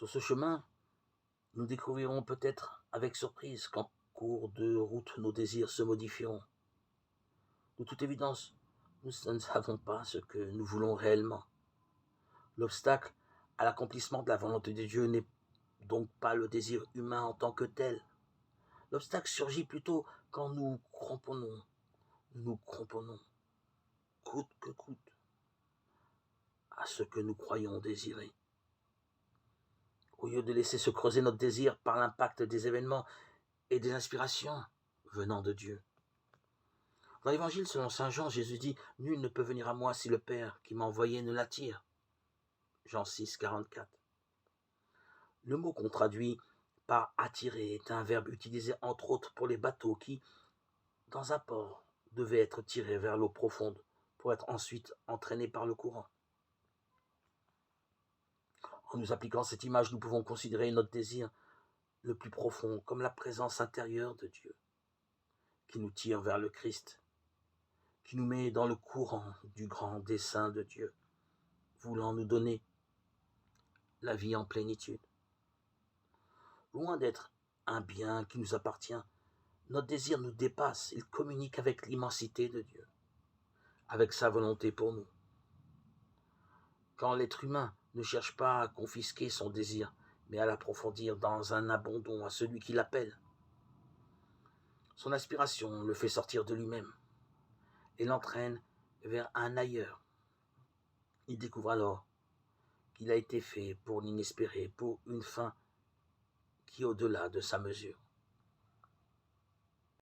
Sur ce chemin, nous découvrirons peut-être avec surprise qu'en cours de route, nos désirs se modifieront. De toute évidence, nous ne savons pas ce que nous voulons réellement. L'obstacle à l'accomplissement de la volonté de Dieu n'est donc pas le désir humain en tant que tel. L'obstacle surgit plutôt quand nous nous cramponnons, coûte que coûte, à ce que nous croyons désirer. Au lieu de laisser se creuser notre désir par l'impact des événements et des inspirations venant de Dieu. Dans l'évangile selon saint Jean, Jésus dit « Nul ne peut venir à moi si le Père qui m'a envoyé ne l'attire ». Jean 6, 44. Le mot qu'on traduit par « attirer » est un verbe utilisé entre autres pour les bateaux qui, dans un port, devaient être tirés vers l'eau profonde pour être ensuite entraînés par le courant. En nous appliquant cette image, nous pouvons considérer notre désir le plus profond comme la présence intérieure de Dieu, qui nous tire vers le Christ, qui nous met dans le courant du grand dessein de Dieu, voulant nous donner la vie en plénitude. Loin d'être un bien qui nous appartient, notre désir nous dépasse, il communique avec l'immensité de Dieu, avec sa volonté pour nous. Quand l'être humain ne cherche pas à confisquer son désir, mais à l'approfondir dans un abandon à celui qui l'appelle, son aspiration le fait sortir de lui-même et l'entraîne vers un ailleurs. Il découvre alors qu'il a été fait pour l'inespéré, pour une fin qui est au-delà de sa mesure.